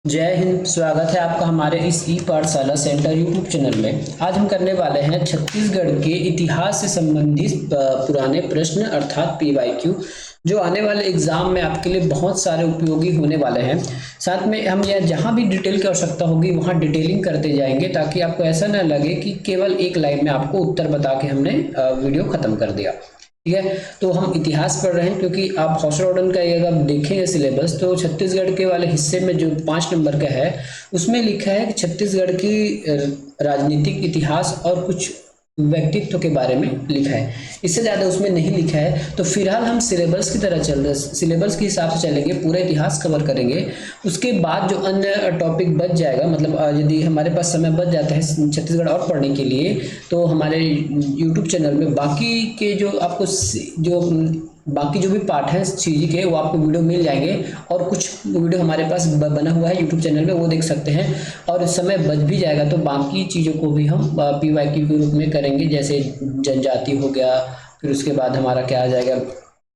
जय हिंद। स्वागत है आपका हमारे इस ई पाठशाला सेंटर यूट्यूब चैनल में। आज हम करने वाले हैं छत्तीसगढ़ के इतिहास से संबंधित पुराने प्रश्न अर्थात पीवाईक्यू, जो आने वाले एग्जाम में आपके लिए बहुत सारे उपयोगी होने वाले हैं। साथ में हम यह जहां भी डिटेल की आवश्यकता होगी वहां डिटेलिंग करते जाएंगे, ताकि आपको ऐसा न लगे कि केवल एक लाइन में आपको उत्तर बता के हमने वीडियो खत्म कर दिया। ठीक है, तो हम इतिहास पढ़ रहे हैं क्योंकि आप हॉस्टल ऑर्डन का अगर आप देखेंगे सिलेबस, तो छत्तीसगढ़ के वाले हिस्से में जो 5 नंबर का है उसमें लिखा है कि छत्तीसगढ़ की राजनीतिक इतिहास और कुछ व्यक्तित्व के बारे में लिखा है। इससे ज़्यादा उसमें नहीं लिखा है। तो फिलहाल हम सिलेबस की तरह चल रहे, सिलेबस के हिसाब से चलेंगे, पूरा इतिहास कवर करेंगे। उसके बाद जो अन्य टॉपिक बच जाएगा, मतलब यदि हमारे पास समय बच जाता है छत्तीसगढ़ और पढ़ने के लिए, तो हमारे यूट्यूब चैनल में बाकी के जो आपको जो बाकी जो भी पार्ट है चीज़ के, वो आपको वीडियो मिल जाएंगे। और कुछ वीडियो हमारे पास बना हुआ है यूट्यूब चैनल में, वो देख सकते हैं। और समय बच भी जाएगा तो बाकी चीज़ों को भी हम पीवाईक्यू के रूप में करेंगे, जैसे जनजाति हो गया, फिर उसके बाद हमारा क्या आ जाएगा,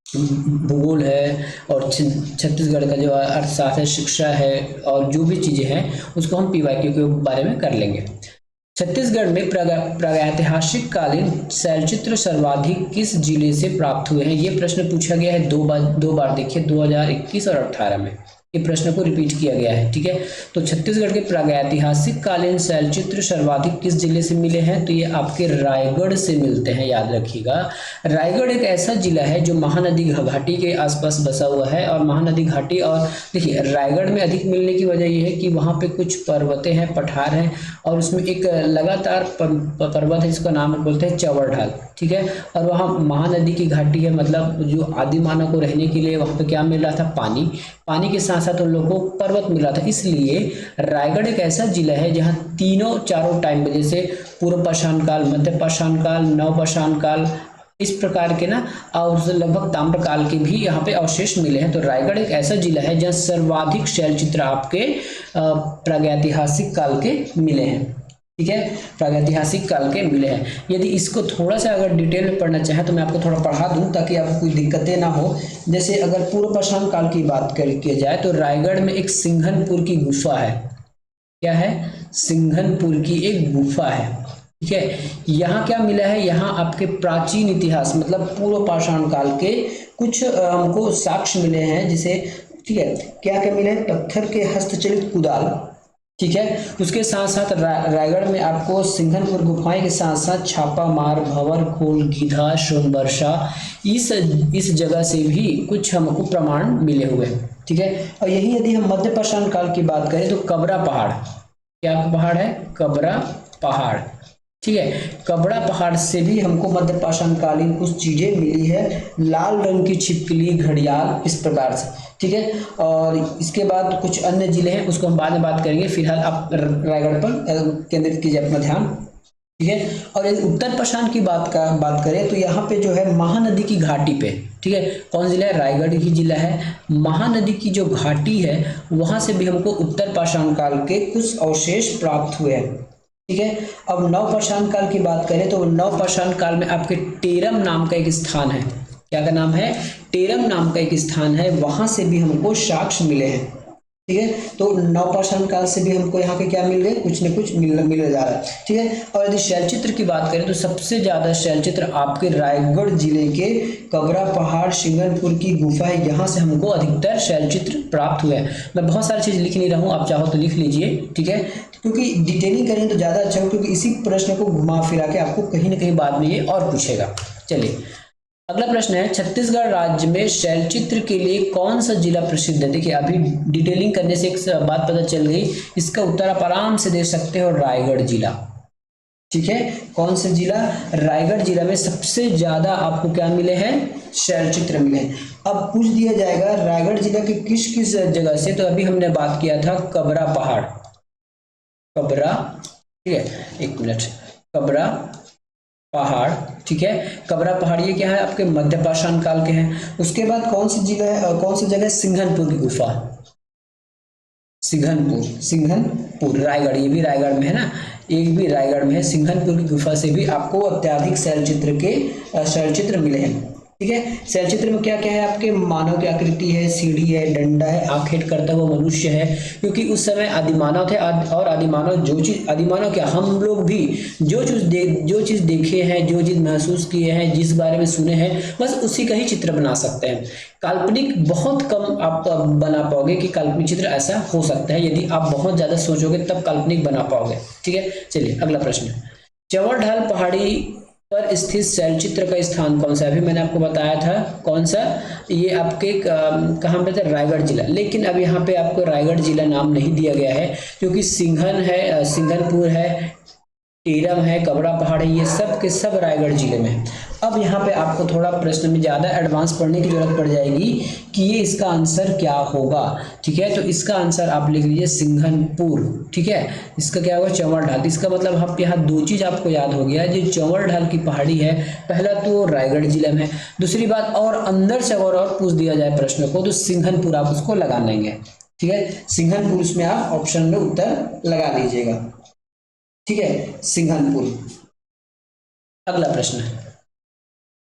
भूगोल है, और छत्तीसगढ़ का जो अर्थशास्त्र है, शिक्षा है, और जो भी चीज़ें हैं उसको हम पीवाईक्यू के बारे में कर लेंगे। छत्तीसगढ़ में प्रागैतिहासिक कालीन शैलचित्र सर्वाधिक किस जिले से प्राप्त हुए हैं? ये प्रश्न पूछा गया है दो बार देखिए, 2021 और 18 में ये प्रश्न को रिपीट किया गया है। ठीक है, तो छत्तीसगढ़ के प्रागैतिहासिक कालीन शैलचित्र सर्वाधिक किस जिले से मिले हैं? तो ये आपके रायगढ़ से मिलते हैं, याद रखिएगा। रायगढ़ एक ऐसा जिला है जो महानदी घाटी के आसपास बसा हुआ है। और महानदी घाटी, और देखिए रायगढ़ में अधिक मिलने की वजह यह है कि वहाँ पे कुछ पर्वतें हैं, पठार हैं, और उसमें एक लगातार पर्वत है जिसका नाम बोलते हैं चौवर ढाल। ठीक है, और वहाँ महानदी की घाटी है, मतलब जो आदि मानव को रहने के लिए वहाँ पे क्या मिल रहा था, पानी। पानी के साथ साथ उन लोगों को पर्वत मिल रहा था। इसलिए रायगढ़ एक ऐसा जिला है जहाँ तीनों चारों टाइम में, जैसे पूर्व पाषाण काल, मध्य पाषाण काल, नव पाषाण काल, इस प्रकार के ना, और लगभग ताम्र काल के भी यहाँ पे अवशेष मिले हैं। तो रायगढ़ एक ऐसा जिला है जहाँ सर्वाधिक शैलचित्र आपके प्रागैतिहासिक काल के मिले हैं। ठीक है, प्रागैतिहासिक काल के मिले हैं। यदि इसको थोड़ा सा अगर डिटेल में पढ़ना चाहें तो मैं आपको थोड़ा पढ़ा दूं, ताकि आपको कोई दिक्कतें ना हो। जैसे अगर पूर्व पाषाण काल की बात की जाए तो रायगढ़ में एक सिंघनपुर की गुफा है। क्या है? सिंघनपुर की एक गुफा है। ठीक है, यहाँ क्या मिला है, यहाँ आपके प्राचीन इतिहास, मतलब पूर्व पाषाण काल के कुछ हमको साक्ष्य मिले हैं। जिसे ठीक है, क्या क्या मिले हैं, पत्थर के हस्तचलित कुदाल। ठीक है, उसके साथ साथ रायगढ़ में आपको सिंघनपुर गुफाएं के साथ साथ छापा मार, भंवर खोल, गीधा, सोनबरसा, इस जगह से भी कुछ हमको प्रमाण मिले हुए हैं। ठीक है, और यही यदि हम मध्य पाषाण काल की बात करें तो कबरा पहाड़, क्या पहाड़ है, कबरा पहाड़। ठीक है, कबरा पहाड़ से भी हमको मध्य पाषाण कालीन कुछ चीजें मिली है, लाल रंग की छिपकली, घड़ियाल, इस प्रकार से। ठीक है, और इसके बाद कुछ अन्य जिले हैं, उसको हम बाद में बात करेंगे। फिलहाल आप रायगढ़ पर केंद्रित कीजिए अपना ध्यान। ठीक है, और यदि उत्तर पाषाण की बात करें तो यहाँ पे जो है महानदी की घाटी पे, ठीक है, कौन जिला है, रायगढ़ ही जिला है। महानदी की जो घाटी है वहां से भी हमको उत्तर पाषाण काल के कुछ अवशेष प्राप्त हुए हैं। ठीक है, अब नव पाषाण काल की बात करें तो नव पाषाण काल में आपके टेरम नाम का एक स्थान है। क्या का नाम है, टेरम नाम का एक स्थान है, वहां से भी हमको साक्ष्य मिले हैं। ठीक है, तो नव पाषाण काल से भी हमको यहाँ के क्या मिल गए, कुछ न कुछ मिल जा रहा है। ठीक है, और यदि शैलचित्र की बात करें तो सबसे ज्यादा शैलचित्र आपके रायगढ़ जिले के कबरा पहाड़, सिंघनपुर की गुफा है, यहाँ से हमको अधिकतर शैलचित्र प्राप्त हुए हैं। मैं बहुत सारी चीज लिख नहीं रहा हूँ, आप चाहो तो लिख लीजिए। ठीक है, क्योंकि डिटेलिंग करें तो ज्यादा अच्छा हो, क्योंकि इसी प्रश्न को घुमा फिरा के आपको कहीं ना कहीं बाद में ये और पूछेगा। चलिए, अगला प्रश्न है, छत्तीसगढ़ राज्य में शैलचित्र के लिए कौन सा जिला प्रसिद्ध है? देखिए अभी डिटेलिंग करने से एक बात पता चल गई, इसका उत्तर आप आराम से दे सकते हो, रायगढ़ जिला। ठीक है, कौन सा जिला, रायगढ़ जिला में सबसे ज्यादा आपको क्या मिले हैं, शैलचित्र मिले हैं। अब पूछ दिया जाएगा रायगढ़ जिला के किस किस जगह से, तो अभी हमने बात किया था कबरा पहाड़, कबरा, ठीक है, एक मिनट, कबरा पहाड़। ठीक है, कबरा पहाड़ ये क्या है, आपके मध्य पाषाण काल के हैं। उसके बाद कौन सी जिला है, कौन सी जगह, सिंघनपुर की गुफा, सिंघनपुर, सिंघनपुर रायगढ़, ये भी रायगढ़ में है ना, एक भी रायगढ़ में है। सिंघनपुर की गुफा से भी आपको अत्याधिक शैलचित्र मिले हैं। ठीक है। शैल चित्र में क्या क्या है आपके, मानव की आकृति है, सीढ़ी है, डंडा है, आखेट करता हुआ मनुष्य है, क्योंकि उस समय आदिमानव थे और आदिमानव जो चीज, आदिमानव क्या, हम लोग भी जो चीज देखे हैं, जो चीज महसूस किए हैं, जिस बारे में सुने हैं, बस उसी का ही चित्र बना सकते हैं। काल्पनिक बहुत कम आप बना पाओगे कि काल्पनिक चित्र ऐसा हो सकता है, यदि आप बहुत ज्यादा सोचोगे तब काल्पनिक बना पाओगे। ठीक है, चलिए अगला प्रश्न। चंवर ढाल पहाड़ी पर स्थित शैलचित्र का स्थान कौन सा है? अभी मैंने आपको बताया था कौन सा, ये आपके कहाँ पे था, रायगढ़ जिला। लेकिन अब यहाँ पे आपको रायगढ़ जिला नाम नहीं दिया गया है, क्योंकि सिंघन है, सिंघनपुर है, टीरम है, कबरा पहाड़ है, ये सब के सब रायगढ़ जिले में है। अब यहाँ पे आपको थोड़ा प्रश्न में ज्यादा एडवांस पढ़ने की जरूरत पड़ जाएगी कि ये इसका आंसर क्या होगा। ठीक है, तो इसका आंसर आप लिख लीजिए सिंघनपुर। ठीक है, इसका क्या होगा, चंवर ढाल। इसका मतलब आप यहाँ दो चीज आपको याद हो गया, जो चंवर ढाल की पहाड़ी है, पहला तो रायगढ़ जिले में, दूसरी बात और अंदर से अगर और पूछ दिया जाए प्रश्न को तो सिंघनपुर आप उसको लगा लेंगे। ठीक है, सिंघनपुर उसमें आप ऑप्शन में उत्तर लगा लीजिएगा। ठीक है, सिंघनपुर। अगला प्रश्न है,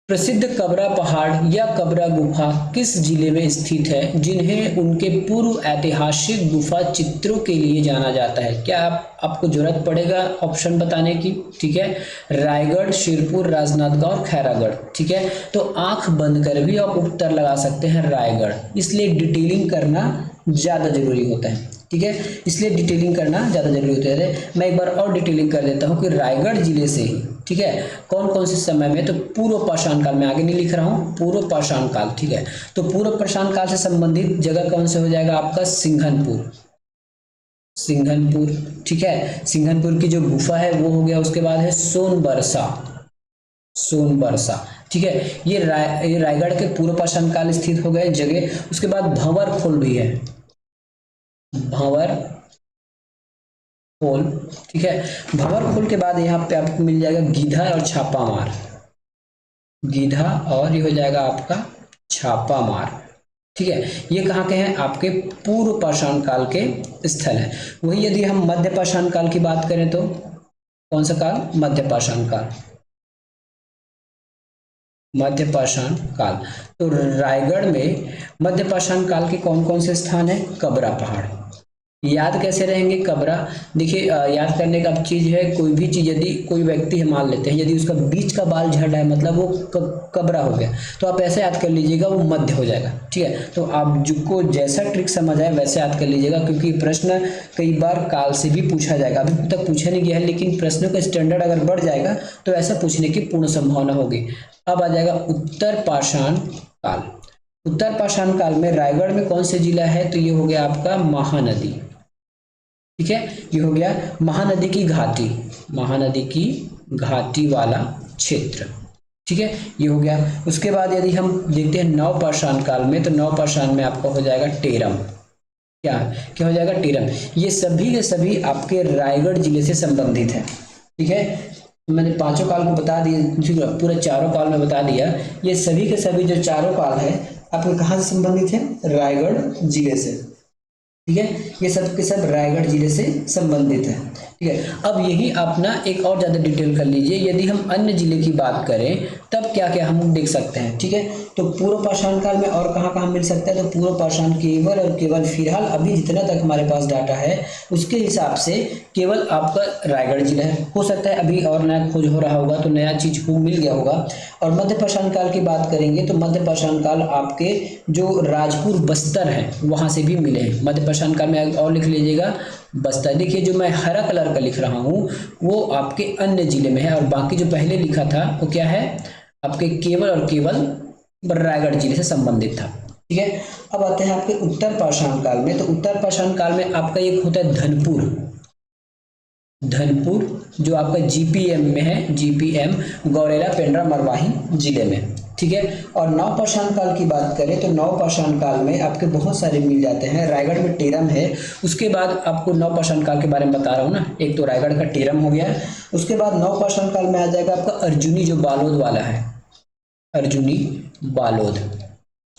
प्रसिद्ध कबरा पहाड़ या कबरा गुफा किस जिले में स्थित है, जिन्हें उनके पूर्व ऐतिहासिक गुफा चित्रों के लिए जाना जाता है? क्या आपको जरूरत पड़ेगा ऑप्शन बताने की? ठीक है, रायगढ़, शिरपुर, राजनांदगांव, खैरागढ़। ठीक है, तो आंख बंद कर भी आप उत्तर लगा सकते हैं रायगढ़, इसलिए डिटेलिंग करना ज्यादा जरूरी होता है। ठीक है, इसलिए डिटेलिंग करना ज्यादा जरूरी होता है। मैं एक बार और डिटेलिंग कर देता हूँ कि रायगढ़ जिले से ही, ठीक है, कौन कौन से समय में, तो पूर्व पाषाण काल में, आगे नहीं लिख रहा हूँ, पूर्व पाषाण काल। ठीक है, तो पूर्व पाषाण काल से संबंधित जगह कौन से हो जाएगा आपका, सिंघनपुर। सिंघनपुर, ठीक है, सिंघनपुर की जो गुफा है वो हो गया। उसके बाद है सोनबरसा, सोनबरसा। ठीक है, ये रायगढ़ के पूर्व पाषाण काल स्थित हो गए जगह। उसके बाद भंवर खोल भी है, भंवर खोल। ठीक है, भंवर खोल के बाद यहाँ पे आपको मिल जाएगा गीधा और छापा मार, गीधा और ये हो जाएगा आपका छापा मार। ठीक है, ये कहाँ के हैं, आपके पूर्व पाषाण काल के स्थल है। वही यदि हम मध्य पाषाण काल की बात करें तो कौन सा काल, मध्य पाषाण काल, मध्य पाषाण काल। तो रायगढ़ में मध्य पाषाण काल के कौन कौन से स्थान है, कबरा पहाड़। याद कैसे रहेंगे, कबरा, देखिए याद करने का चीज है, कोई भी चीज यदि कोई व्यक्ति है मान लेते हैं, यदि उसका बीच का बाल झड़ रहा है मतलब वो कबरा हो गया, तो आप ऐसे याद कर लीजिएगा वो मध्य हो जाएगा। ठीक है, तो आप जिसको जैसा ट्रिक समझ आए वैसे याद कर लीजिएगा, क्योंकि प्रश्न कई बार काल से भी पूछा जाएगा, अभी तक पूछा नहीं गया है, लेकिन प्रश्नों का स्टैंडर्ड अगर बढ़ जाएगा तो ऐसा पूछने की पूर्ण संभावना होगी। अब आ जाएगा उत्तर पाषाण काल। उत्तर पाषाण काल में रायगढ़ में कौन से जिला है, तो ये हो गया आपका महानदी। ठीक है, ये हो गया महानदी की घाटी, महानदी की घाटी वाला क्षेत्र। ठीक है, ये हो गया। उसके बाद यदि हम देखते हैं नवपाषाण काल में, तो नवपाषाण में आपका हो जाएगा टेरम। क्या क्या हो जाएगा, टेरम। ये सभी के सभी आपके रायगढ़ जिले से संबंधित है। ठीक है, मैंने पांचों काल को बता दिया, पूरे चारों काल में बता दिया। ये सभी के सभी जो चारों काल है आपके कहाँ से संबंधित है, रायगढ़ जिले से। ठीक है, ये सब के सब रायगढ़ जिले से संबंधित है। ठीक है, अब यही अपना एक और ज्यादा डिटेल कर लीजिए, यदि हम अन्य जिले की बात करें तब क्या क्या हम देख सकते हैं। ठीक है, तो पूर्व पाषाण काल में और कहाँ कहाँ मिल सकता है, तो पूर्व पाषाण केवल और केवल फिलहाल अभी जितना तक हमारे पास डाटा है उसके हिसाब से केवल आपका रायगढ़ जिला है। हो सकता है अभी और नया खोज हो रहा होगा तो नया चीज को मिल गया होगा। और मध्य पाषाण काल की बात करेंगे तो मध्य पाषाण काल आपके जो राजपुर बस्तर है वहां से भी मिले हैं। मध्य पाषाण काल में और लिख लीजिएगा बस्तर। देखिए जो मैं हरा कलर का लिख रहा हूँ वो आपके अन्य जिले में है, और बाकी जो पहले लिखा था वो क्या है, आपके केवल और केवल रायगढ़ जिले से संबंधित था। ठीक है, अब आते हैं आपके उत्तर पाषाण काल में। तो उत्तर पाषाण काल में आपका एक होता है धनपुर, धनपुर जो आपका जीपीएम में है, जीपीएम गौरेला पेंड्रा मरवाही जिले में। ठीक है, और नवपाषाण काल की बात करें तो नवपाषाण काल में आपके बहुत सारे मिल जाते हैं। रायगढ़ में टेरम है। उसके बाद आपको नवपाषाण काल के बारे में बता रहा हूँ ना, एक तो रायगढ़ का टेरम हो गया। उसके बाद नवपाषाण काल में आ जाएगा आपका अर्जुनी जो बालोद वाला है, अर्जुनी बालोद।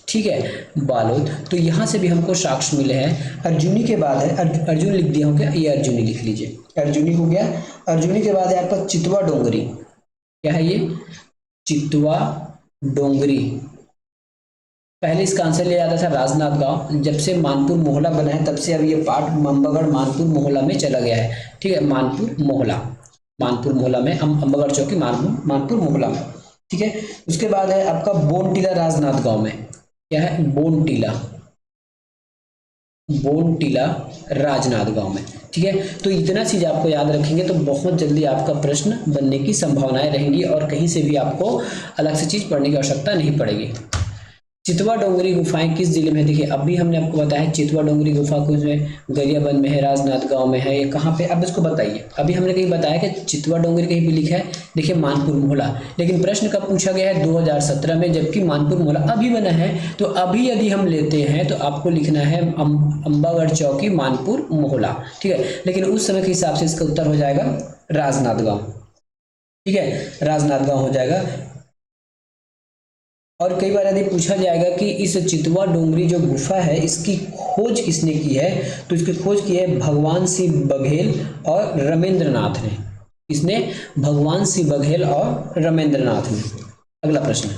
ठीक है, बालोद। तो यहाँ से भी हमको साक्ष्य मिले हैं। अर्जुनी के बाद है, अर्जुन लिख दिया हो क्या, ये अर्जुनी लिख लीजिए, अर्जुनी हो गया। अर्जुनी के बाद है आपका चितवा डोंगरी। क्या है ये, चितवा डोंगरी। पहले इसका आंसर लिया जाता था राजनांदगांव। जब से मानपुर मोहला बना है तब से अब ये पार्ट अम्बागढ़ मानपुर मोहला में चला गया है। ठीक है, मानपुर मोहला में अम्बागढ़ चौकी मानपुर मोहला में। ठीक है, उसके बाद है आपका बोनटीला राजनांदगांव में। क्या है? बोनटीला राजनांदगांव में। ठीक है, तो इतना चीज आपको याद रखेंगे तो बहुत जल्दी आपका प्रश्न बनने की संभावनाएं रहेंगी और कहीं से भी आपको अलग से चीज पढ़ने की आवश्यकता नहीं पड़ेगी। चितवा डोंगरी गुफाएं किस जिले में? देखिए अभी हमने आपको बताया चितवा डोंगरी गुफा को जो है गरियाबंद में है, राजनांदगांव में है, ये कहाँ पे? अब इसको बताइए। अभी हमने कहीं बताया कि चितवा डोंगरी कहीं पे लिखा है, देखिए मानपुर मोहला, लेकिन प्रश्न कब पूछा गया है? 2017 में, जबकि मानपुर मोहला अभी बना है। तो अभी यदि हम लेते हैं तो आपको लिखना है अम्बागढ़ चौकी मानपुर मोहला। ठीक है, लेकिन उस समय के हिसाब से इसका उत्तर हो जाएगा राजनांदगांव। ठीक है, राजनांदगांव हो जाएगा। और कई बार यदि पूछा जाएगा कि इस चितवा डोंगरी जो गुफा है इसकी खोज किसने की है, तो इसकी खोज की है भगवान सिंह बघेल और रमेंद्रनाथ ने। इसने भगवान सिंह बघेल और रमेंद्रनाथ ने। अगला प्रश्न,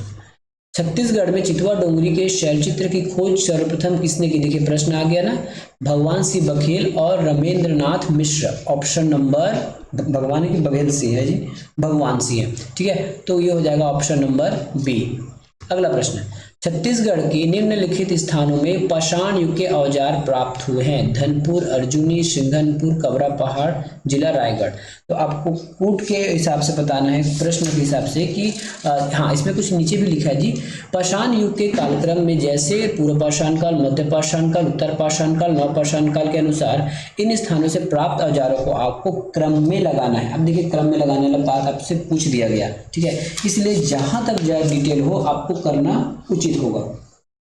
छत्तीसगढ़ में चितवा डोंगरी के शैलचित्र की खोज सर्वप्रथम किसने की? देखिए प्रश्न आ गया ना, भगवान सिंह बघेल और रमेंद्रनाथ मिश्र। ऑप्शन नंबर, भगवान की बघेल सिंह है जी, भगवान सिंह है। ठीक है, तो ये हो जाएगा ऑप्शन नंबर बी। अगला प्रश्न, छत्तीसगढ़ के निम्नलिखित स्थानों में पाषाण युग के औजार प्राप्त हुए हैं? धनपुर, अर्जुनी, सिंघनपुर, कबरा पहाड़, जिला रायगढ़। तो आपको कूट के हिसाब से बताना है, प्रश्न के हिसाब से कि हाँ, इसमें कुछ नीचे भी लिखा है जी, पाषाण युग के कालक्रम में जैसे पूर्व पाषाण काल, मध्य पाषाण काल, उत्तर पाषाण काल, नव पाषाण काल के अनुसार इन स्थानों से प्राप्त औजारों को आपको क्रम में लगाना है। अब देखिए क्रम में लगाने वाला बात आपसे पूछ दिया गया। ठीक है, इसलिए जहां तक डिटेल हो आपको करना उचित होगा।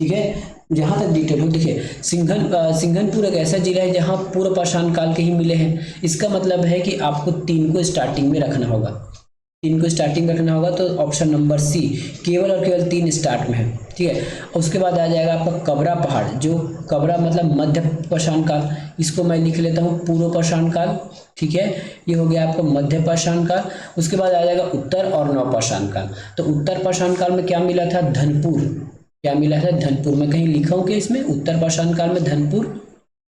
ठीक है, जहां तक डिटेल हो। देखिए सिंघनपुर एक ऐसा जिला है जहां पूर्व पाषाण काल के ही मिले हैं। इसका मतलब है कि आपको 3 को स्टार्टिंग में रखना होगा, 3 को स्टार्टिंग में रखना होगा। तो ऑप्शन नंबर सी, केवल और केवल 3 स्टार्ट में है। ठीक है, उसके बाद आ जाएगा आपका कबरा पहाड़, जो कबरा मतलब मध्य पाषाण काल, इसको मैं लिख लेता हूँ पूर्व पाषाण काल। ठीक है, ये हो गया आपका मध्य पाषाण काल। उसके बाद आ जाएगा उत्तर और नव पाषाण काल। तो उत्तर पाषाण काल में क्या मिला था? धनपुर। क्या मिला था? धनपुर। मैं कहीं लिखा हूँ कि इसमें उत्तर पाषाण काल में धनपुर,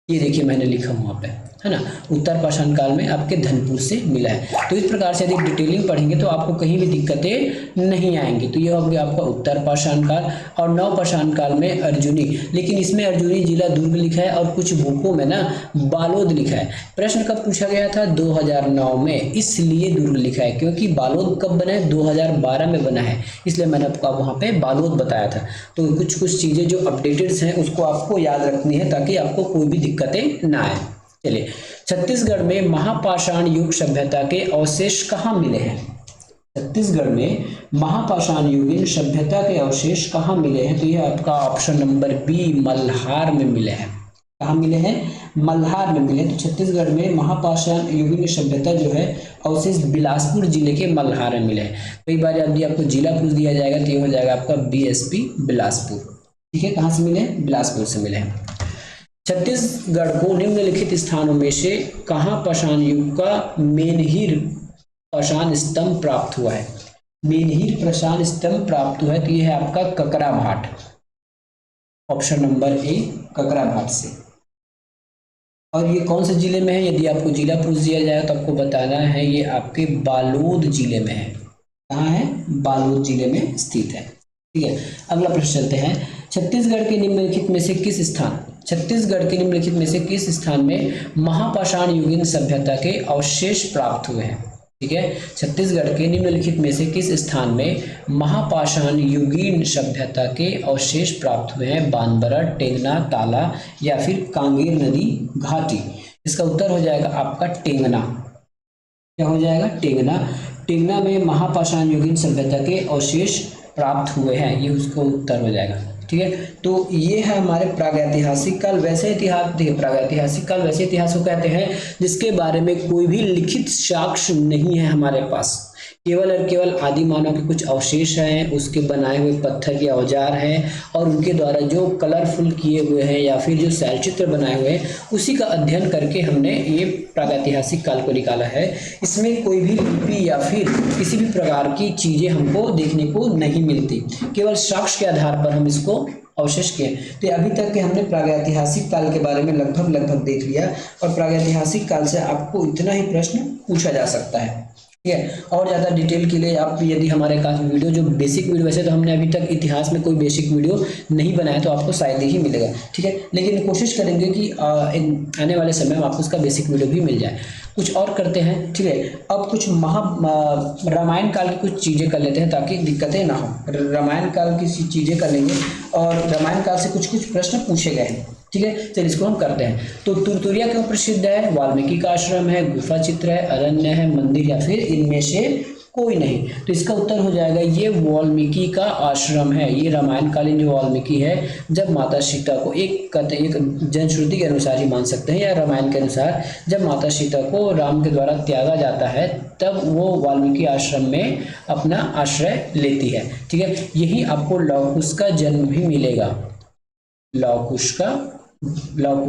ये देखिए मैंने लिखा हूँ वहाँ पे, है ना, उत्तर पाषाण काल में आपके धनपुर से मिला है। तो इस प्रकार से यदि डिटेलिंग पढ़ेंगे तो आपको कहीं भी दिक्कतें नहीं आएंगी। तो ये हो गया आपका उत्तर पाषाण काल। और नव पाषाण काल में अर्जुनी, लेकिन इसमें अर्जुनी जिला दुर्ग लिखा है और कुछ बुकों में ना बालोद लिखा है। प्रश्न कब पूछा गया था? 2009 में, इसलिए दुर्ग लिखा है क्योंकि बालोद कब बना है? 2012 में बना है, इसलिए मैंने आपको वहाँ पे बालोद बताया था। तो कुछ चीजें जो अपडेटेड हैं उसको आपको याद रखनी है ताकि आपको कोई भी दिक्कतें ना आए। चलिए, छत्तीसगढ़ में महापाषाण युग सभ्यता के अवशेष कहाँ मिले हैं? छत्तीसगढ़ में महापाषाण युगीन सभ्यता के अवशेष कहाँ मिले हैं? तो यह आपका ऑप्शन नंबर बी, मल्हार में मिले हैं। कहाँ मिले हैं? मल्हार में मिले। तो छत्तीसगढ़ में महापाषाण युगीन सभ्यता जो है अवशेष बिलासपुर जिले के मल्हार में मिले हैं। कई बार यदि आपको जिला पूछ दिया जाएगा तो ये हो जाएगा आपका बीएसपी बिलासपुर। ठीक है, कहाँ से मिले? बिलासपुर से मिले हैं। छत्तीसगढ़ को निम्नलिखित स्थानों में से कहाँ पाषाण युग का मेनहीर पाषाण स्तंभ प्राप्त हुआ है? मेनहीर पाषाण स्तंभ प्राप्त हुआ है, तो यह है आपका ककरा भाट। ऑप्शन नंबर ए, ककरा भाट से। और ये कौन से जिले में है? यदि आपको जिला पूछ दिया जाए तो आपको बताना है ये आपके बालोद जिले में है। कहाँ है? बालोद जिले में स्थित है। ठीक है, अगला प्रश्न चलते हैं। छत्तीसगढ़ के निम्नलिखित में से किस स्थान में महापाषाण युगीन सभ्यता के अवशेष प्राप्त हुए हैं? ठीक है, छत्तीसगढ़ के निम्नलिखित में से किस स्थान में महापाषाण युगीन सभ्यता के अवशेष प्राप्त हुए हैं? बानबरा, टेंगना, ताला या फिर कांगेर नदी घाटी। इसका उत्तर हो जाएगा आपका टेंगना। क्या हो जाएगा? टेंगना। टेंगना में महापाषाण युगीन सभ्यता के अवशेष प्राप्त हुए हैं, ये उसका उत्तर हो जाएगा। ठीक है, तो ये है हमारे प्रागैतिहासिक काल। वैसे इतिहास, देखिए प्रागैतिहासिक काल वैसे इतिहास को कहते हैं जिसके बारे में कोई भी लिखित साक्ष्य नहीं है हमारे पास। केवल और केवल आदि मानव के कुछ अवशेष हैं, उसके बनाए हुए पत्थर के औजार हैं और उनके द्वारा जो कलरफुल किए हुए हैं या फिर जो शैलचित्र बनाए हुए हैं उसी का अध्ययन करके हमने ये प्रागैतिहासिक काल को निकाला है। इसमें कोई भी लिपि या फिर किसी भी प्रकार की चीजें हमको देखने को नहीं मिलती, केवल साक्ष्य के आधार पर हम इसको अवशेष किए। तो अभी तक के हमने प्रागैतिहासिक काल के बारे में लगभग देख लिया और प्रागैतिहासिक काल से आपको इतना ही प्रश्न पूछा जा सकता है। ठीक है, और ज़्यादा डिटेल के लिए आप यदि हमारे पास वीडियो जो बेसिक वीडियो, वैसे तो हमने अभी तक इतिहास में कोई बेसिक वीडियो नहीं बनाया तो आपको शायद ही मिलेगा। ठीक है, लेकिन कोशिश करेंगे कि आने वाले समय में आपको उसका बेसिक वीडियो भी मिल जाए। कुछ और करते हैं। ठीक है, अब कुछ रामायण काल की कुछ चीज़ें कर लेते हैं ताकि दिक्कतें ना हो। रामायण काल की चीज़ें कर लेंगे और रामायण काल से कुछ प्रश्न पूछे गए हैं। ठीक है, चलिए इसको हम करते हैं। तो तुरतुरिया क्यों प्रसिद्ध है? वाल्मीकि का आश्रम है, गुफा चित्र है, अरण्य है, मंदिर या फिर इनमें से कोई नहीं। तो इसका उत्तर हो जाएगा ये वाल्मीकि का आश्रम है। ये रामायणकालीन जो वाल्मीकि है, जब माता सीता को एक जनश्रुति के अनुसार ही मान सकते हैं या रामायण के अनुसार, जब माता सीता को राम के द्वारा त्यागा जाता है तब वो वाल्मीकि आश्रम में अपना आश्रय लेती है। ठीक है, यही आपको लव कुश का जन्म भी मिलेगा। लव कुश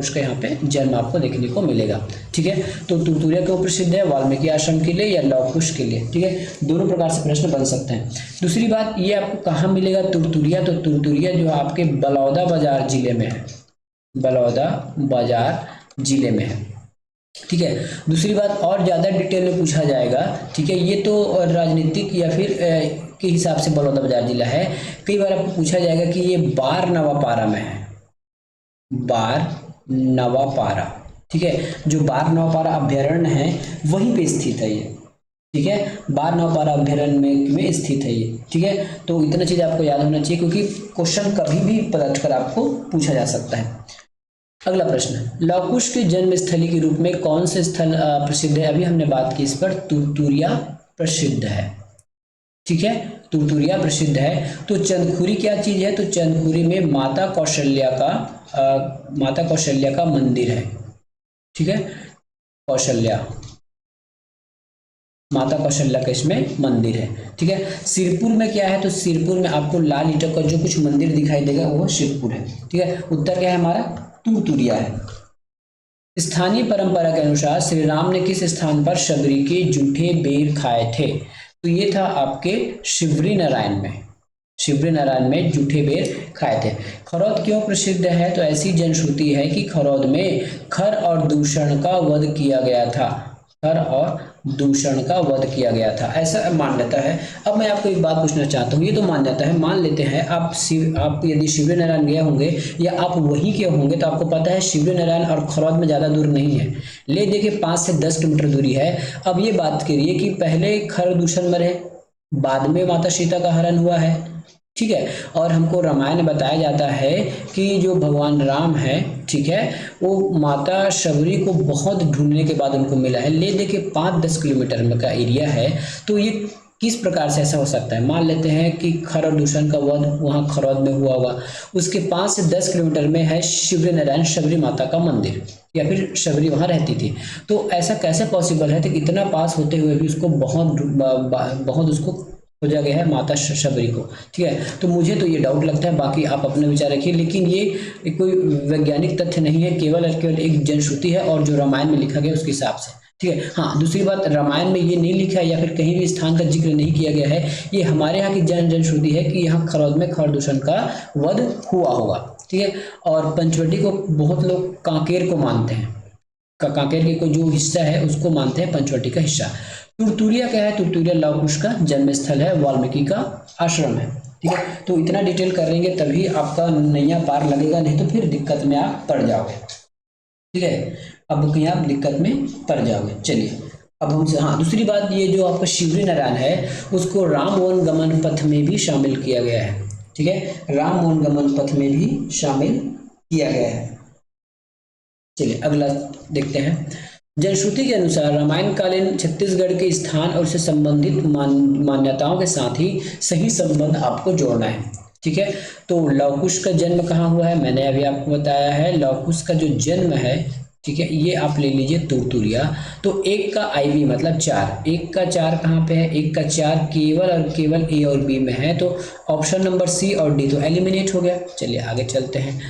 का यहाँ पे जन्म आपको देखने को मिलेगा। ठीक है, तो तुरतुरिया क्यों प्रसिद्ध है? वाल्मीकि आश्रम के लिए या लव कुश के लिए? ठीक है, दोनों प्रकार से प्रश्न बन सकते हैं। दूसरी बात, ये आपको कहाँ मिलेगा तुरतुरिया? तो तुरतुरिया जो आपके बलौदा बाजार जिले में है, बलौदा बाजार जिले में है। ठीक है, दूसरी बात और ज्यादा डिटेल में पूछा जाएगा। ठीक है, ये तो राजनीतिक या फिर के हिसाब से बलौदा बाजार जिला है। कई बार आपको पूछा जाएगा कि ये बार नवापारा में है, बार नवापारा। ठीक है, जो बार नवापारा अभ्यारण्य है वहीं पे स्थित है ये। ठीक है, बार नवापारा अभ्यारण्य में स्थित है ये। ठीक है, तो इतना चीज आपको याद होना चाहिए क्योंकि क्वेश्चन कभी भी पलट कर आपको पूछा जा सकता है। अगला प्रश्न, लव कुश के जन्म स्थली के रूप में कौन से स्थल प्रसिद्ध है? अभी हमने बात की इस पर, तुरतुरिया प्रसिद्ध है। ठीक है, तुरतुरिया प्रसिद्ध है। तो चंदखुरी क्या चीज है? तो चंदखुरी में माता कौशल्या का मंदिर है। ठीक है, माता कौशल्या का इसमें मंदिर है। ठीक है, सिरपुर में क्या है? तो सिरपुर में आपको लाल ईंटों का जो कुछ मंदिर दिखाई देगा वो सिरपुर है। ठीक है, उत्तर क्या है हमारा? तुरतुरिया है। स्थानीय परंपरा के अनुसार श्री राम ने किस स्थान पर शबरी के जूठे बेर खाए थे? तो ये था आपके शिवरी नारायण में जूठे बेर खाए थे। खरौद क्यों प्रसिद्ध है? तो ऐसी जनश्रुति है कि खरौद में खर और दूषण का वध किया गया था, ऐसा मान्यता है। अब मैं आपको एक बात पूछना चाहता हूँ, ये तो मान्यता है, मान लेते हैं आप यदि शिवरी नारायण गए होंगे या आप वहीं के होंगे तो आपको पता है शिवरी नारायण और खरौद में ज़्यादा दूर नहीं है, ले देखिए 5 से 10 किलोमीटर दूरी है। अब ये बात करिए कि पहले खर दूषण मरे, बाद में माता सीता का हरण हुआ है। ठीक है, और हमको रामायण में बताया जाता है कि जो भगवान राम है, ठीक है, वो माता शबरी को बहुत ढूंढने के बाद उनको मिला है। ले दे के 5-10 किलोमीटर में का एरिया है, तो ये किस प्रकार से ऐसा हो सकता है? मान लेते हैं कि खर और दूषण का वध वहाँ खरौद में हुआ होगा, उसके 5 से 10 किलोमीटर में है शिवरी नारायण शबरी माता का मंदिर, या फिर शबरी वहाँ रहती थी। तो ऐसा कैसे पॉसिबल है? तो इतना पास होते हुए भी उसको बहुत उसको खोजा गया है माता शबरी को। ठीक है, तो मुझे तो ये डाउट लगता है, बाकी आप अपने विचार रखिए, लेकिन ये कोई वैज्ञानिक तथ्य नहीं है, केवल एक जनश्रुति है और जो रामायण में लिखा गया उसके हिसाब से। ठीक है, हाँ, दूसरी बात, रामायण में ये नहीं लिखा है या फिर कहीं भी स्थान का जिक्र नहीं किया गया है, ये हमारे यहाँ की जनश्रुति है कि यहाँ खरौद में खर दूषण का वध हुआ होगा। ठीक है, और पंचवटी को बहुत लोग कांकेर को मानते हैं, कांकेर के कोई जो हिस्सा है उसको मानते हैं पंचवटी का हिस्सा। तुरतुरिया क्या है? तुरतुरिया लव कुश का जन्म स्थल है, वाल्मीकि का आश्रम है। ठीक है, तो इतना डिटेल कर लेंगे तभी आपका नैया पार लगेगा, नहीं तो फिर दिक्कत में आप पड़ जाओगे। ठीक है, अब कहीं आप दिक्कत में पड़ जाओगे। चलिए अब हमसे, हाँ, दूसरी बात, ये जो आपका शिवरी नारायण है उसको राम वन गमन पथ में भी शामिल किया गया है। ठीक है, राम वन गमन पथ में भी शामिल किया गया है। चलिए अगला देखते हैं। जनश्रुति के अनुसार रामायणकालीन छत्तीसगढ़ के स्थान और उससे संबंधित मान्यताओं के साथ ही सही संबंध आपको जोड़ना है। ठीक है, तो लव कुश का जन्म कहाँ हुआ है? मैंने अभी आपको बताया है, लव कुश का जो जन्म है ठीक है, ये आप ले लीजिए तुरतुरिया। तो एक का IV मतलब 4, एक का 4 कहाँ पे है, एक का 4 केवल और केवल A और B में है, तो ऑप्शन नंबर C और D तो एलिमिनेट हो गया। चलिए आगे चलते हैं।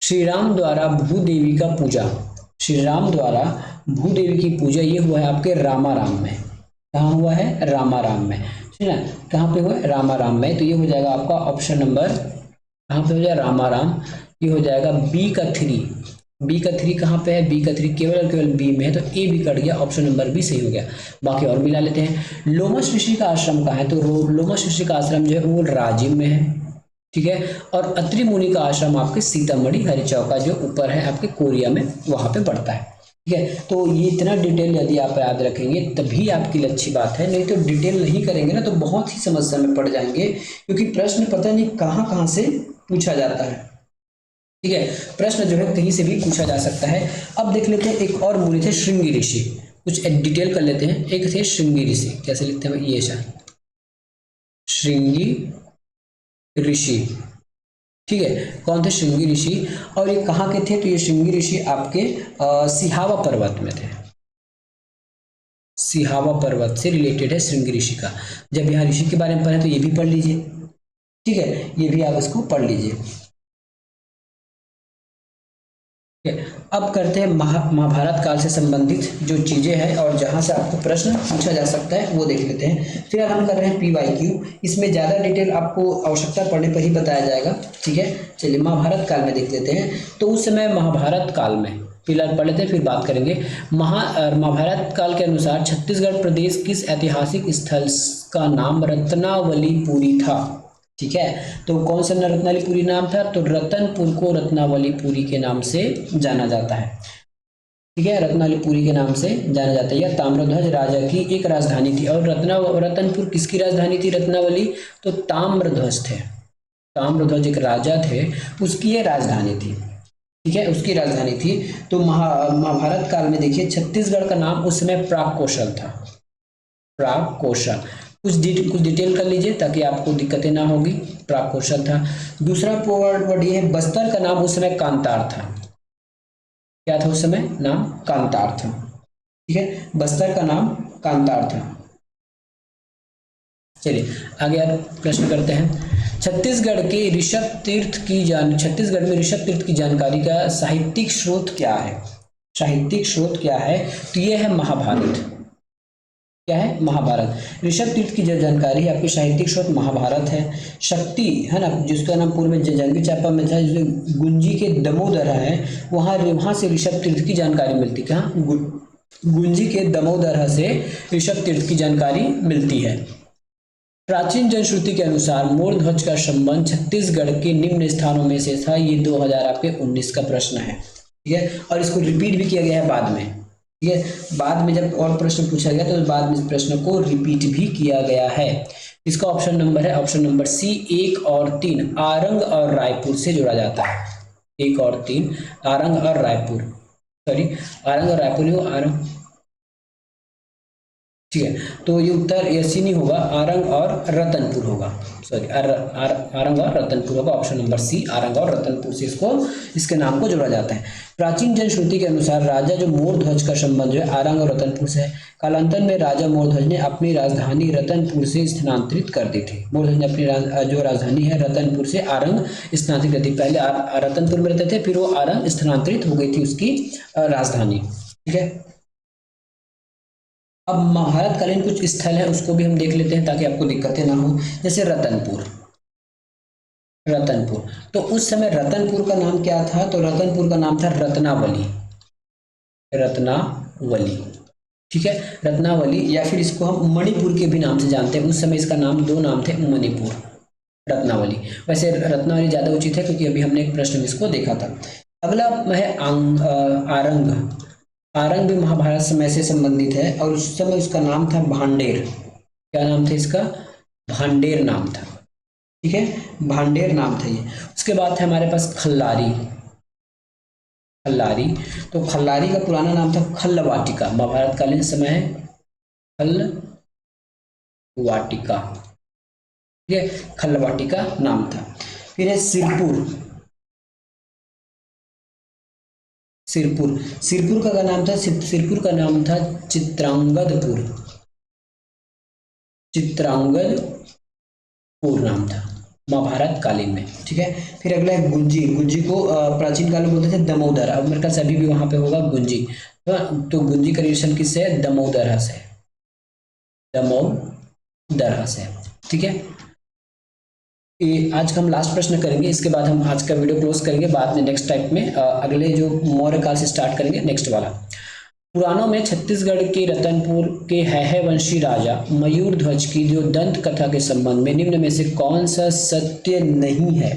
श्री राम द्वारा भूदेवी का पूजा, श्री राम द्वारा भूदेवी की पूजा ये हुआ है आपके रामाराम में। कहाँ हुआ है, रामाराम में, ठीक है ना, कहाँ पे हुआ है, रामाराम में। तो ये हो जाएगा आपका ऑप्शन नंबर, कहाँ पे हो जाएगा, रामाराम। ये हो जाएगा B का 3, बी का 3 कहाँ पे है, बी का 3 केवल और केवल बी में है, तो ए भी कट गया, ऑप्शन नंबर बी सही हो गया। बाकी और मिला लेते हैं। लोमश ऋषि का आश्रम कहाँ है, तो लोमश ऋषि का आश्रम जो है वो राजिम में है, ठीक है। और अत्रि मुनि का आश्रम आपके सीतामढ़ी हरिचौका जो ऊपर है आपके कोरिया में, वहां पे पड़ता है, ठीक है। तो ये इतना डिटेल यदि आप याद रखेंगे तभी आपके लिए अच्छी बात है, नहीं तो डिटेल नहीं करेंगे ना तो बहुत ही समस्या में पड़ जाएंगे, क्योंकि प्रश्न पता नहीं कहाँ कहाँ से पूछा जाता है, ठीक है। प्रश्न जो है कहीं से भी पूछा जा सकता है। अब देख लेते हैं एक और मुनि थे श्रृंगी ऋषि, कुछ डिटेल कर लेते हैं। एक थे श्रृंगी ऋषि, कैसे लिखते हैं, ये श्रृंगी ऋषि, ठीक है। कौन थे, श्रृंगी ऋषि। और ये कहाँ के थे, तो ये श्रृंगी ऋषि आपके सिहावा पर्वत में थे, सिहावा पर्वत से रिलेटेड है श्रृंगी ऋषि का। जब यहाँ ऋषि के बारे में पढ़े तो ये भी पढ़ लीजिए, ठीक है, ये भी आप इसको पढ़ लीजिए। अब करते हैं महाभारत काल से संबंधित जो चीजें हैं और जहां से आपको प्रश्न पूछा जा सकता है वो देख लेते हैं। फिर हम कर रहे हैं PYQ, इसमें ज्यादा डिटेल आपको आवश्यकता पड़ने पर ही बताया जाएगा, ठीक है। चलिए महाभारत काल में देख लेते हैं। तो उस समय महाभारत काल में फिलहाल पढ़ लेते हैं, फिर बात करेंगे। महाभारत काल के अनुसार छत्तीसगढ़ प्रदेश किस ऐतिहासिक स्थल का नाम रत्नावलीपुरी था, ठीक है। तो कौन सा रत्नावलीपुरी नाम था, तो रतनपुर को रत्नावलीपुरी के नाम से जाना जाता है, ठीक है, रत्नावलीपुरी के नाम से जाना जाता है। यह ताम्रध्वज राजा की एक राजधानी थी। और रतनपुर किसकी राजधानी थी, रत्नावली, तो ताम्रध्वज थे, ताम्रध्वज एक राजा थे, उसकी ये राजधानी थी, ठीक है, उसकी राजधानी थी। तो महाभारत काल में देखिए छत्तीसगढ़ का नाम उस समय प्राग कौशल था, प्राग कौशल। कुछ डिटेल कर लीजिए ताकि आपको दिक्कतें ना होगी। प्राग कौशल था। दूसरा वर्ड ये है, बस्तर का नाम उस समय कांतार था। क्या था उस समय, नाम कांतार था, ठीक है, बस्तर का नाम कांतार था। चलिए आगे आप प्रश्न करते हैं। छत्तीसगढ़ में ऋषभ तीर्थ की जानकारी का साहित्यिक स्रोत क्या है, साहित्यिक स्रोत क्या है, तो ये है महाभारत। क्या है, महाभारत। ऋषभ तीर्थ की जो जानकारी है आपकी साहित्यिक स्रोत महाभारत है। शक्ति है ना, जिसका नाम पूर्व में जंगी चांपा में था, जिसमें गुंजी के दमोदरा है, वहां से ऋषभ तीर्थ की जानकारी मिलती है। कहाँ, गुंजी के दमोदरा से ऋषभ तीर्थ की जानकारी मिलती है। प्राचीन जनश्रुति के अनुसार मोर ध्वज का संबंध छत्तीसगढ़ के निम्न स्थानों में से था। ये 2019 का प्रश्न है, ठीक है, और इसको रिपीट भी किया गया है बाद में, ठीक है, बाद में जब और प्रश्न पूछा गया तो बाद में इस प्रश्न को रिपीट भी किया गया है। इसका ऑप्शन नंबर है ऑप्शन नंबर C 1 और 3 आरंग और रायपुर से जोड़ा जाता है। 1 और 3 आरंग और रायपुर, सॉरी आरंग और रायपुर नहीं, आरंग, ठीक है, तो ये उत्तर ऐसी नहीं होगा, आरंग और रतनपुर होगा, सॉरी आरंग और रतनपुर होगा, ऑप्शन नंबर C आरंग और रतनपुर से इसके नाम को जोड़ा जाता है। प्राचीन जनश्रुति के अनुसार राजा जो मोर ध्वज का संबंध जो है आरंग और रतनपुर से है। कालांतर में राजा मोरध्वज ने अपनी राजधानी रतनपुर से स्थानांतरित कर दी थी। मोरध्वज ने अपनी जो राजधानी है रतनपुर से आरंग स्थानांतरित कर दी। पहले रतनपुर में रहते थे, फिर वो आरंग स्थानांतरित हो गई थी उसकी राजधानी, ठीक है। अब महाभारत कालीन कुछ स्थल है उसको भी हम देख लेते हैं ताकि आपको दिक्कतें ना हो। जैसे रतनपुर, रतनपुर तो उस समय रतनपुर का नाम क्या था, तो रतनपुर का नाम था रत्नावली, रत्नावली, ठीक है, रत्नावली, या फिर इसको हम मणिपुर के भी नाम से जानते हैं। उस समय इसका नाम, दो नाम थे, मणिपुर, रत्नावली। वैसे रत्नावली ज्यादा उचित है क्योंकि अभी हमने एक प्रश्न में इसको देखा था। अगला है आरंग। आरंग भी महाभारत समय से संबंधित है और उस समय उसका नाम था भांडेर। क्या नाम था इसका, भांडेर नाम था, ठीक है, भांडेर नाम था ये। उसके बाद है हमारे पास खल्लारी, खल्लारी, तो खल्लारी का पुराना नाम था खल्लवाटिका, महाभारत कालीन समय है खल्लवाटिका, ठीक है, खल्लवाटिका नाम था। फिर है सिरपुर, सिरपुर। सिरपुर का क्या नाम था? सिरपुर का नाम था चित्रांगदपुर। चित्रांगदपुर नाम था महाभारत कालीन में। ठीक है, फिर अगला है गुंजी। गुंजी को प्राचीन काल में बोलते थे दमोदर। अब मेरे ख्याल से अभी भी वहां पे होगा गुंजी। तो गुंजी का रिलेशन किससे है? दमोदर से। दमोदर से। ठीक है, ये आज का हम लास्ट प्रश्न करेंगे, इसके बाद हम आज का वीडियो क्लोज करेंगे। बाद में नेक्स्ट टाइप में अगले जो मौर्य काल से स्टार्ट करेंगे, नेक्स्ट वाला। पुराणों में छत्तीसगढ़ के रतनपुर के है वंशी राजा मयूर ध्वज की जो दंत कथा के संबंध में निम्न में से कौन सा सत्य नहीं है?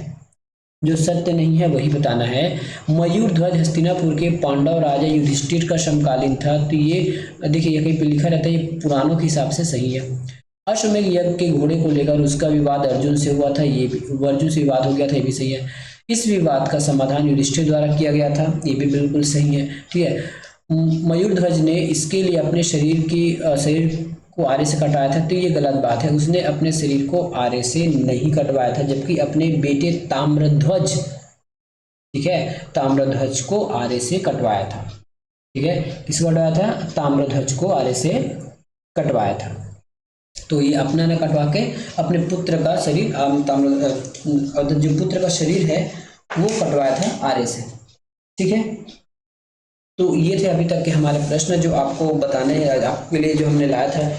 जो सत्य नहीं है वही बताना है। मयूर ध्वज हस्तिनापुर के पांडव राजा युधिष्ठिर का समकालीन था। तो ये देखिए, ये कहीं पे लिखा रहता है, ये पुराणों के हिसाब से सही है। अश्वमेध यज्ञ के घोड़े को लेकर उसका विवाद अर्जुन से हुआ था, ये भी अर्जुन से विवाद हो गया था, ये भी सही है। इस विवाद का समाधान युधिष्ठिर द्वारा किया गया था, ये भी बिल्कुल सही है। ठीक है, मयूर ध्वज ने इसके लिए अपने शरीर को आरे से कटवाया था, तो ये गलत बात है। उसने अपने शरीर को आरे से नहीं कटवाया था, जबकि अपने बेटे ताम्रध्वज, ठीक है, ताम्रध्वज को आरे से कटवाया था। ठीक है, किसको कटवाया था? ताम्रध्वज को आरे से कटवाया था। तो ये अपना ने कटवा के अपने पुत्र का शरीर, जो पुत्र का शरीर है वो कटवाया था आरे से। ठीक है, तो ये थे अभी तक के हमारे प्रश्न जो आपको बताने, आपके लिए जो हमने लाया था।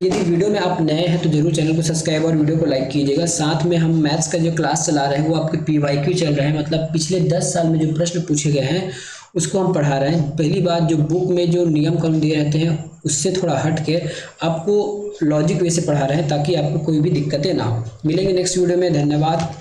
यदि वीडियो में आप नए हैं तो जरूर चैनल को सब्सक्राइब और वीडियो को लाइक कीजिएगा। साथ में हम मैथ्स का जो क्लास चला रहे हैं वो आपके PYQ चल रहे हैं, मतलब पिछले 10 साल में जो प्रश्न पूछे गए हैं उसको हम पढ़ा रहे हैं। पहली बात, जो बुक में जो नियम कानून दिए रहते हैं उससे थोड़ा हट के आपको लॉजिक वे से पढ़ा रहे हैं, ताकि आपको कोई भी दिक्कतें ना हो। मिलेंगे नेक्स्ट वीडियो में, धन्यवाद।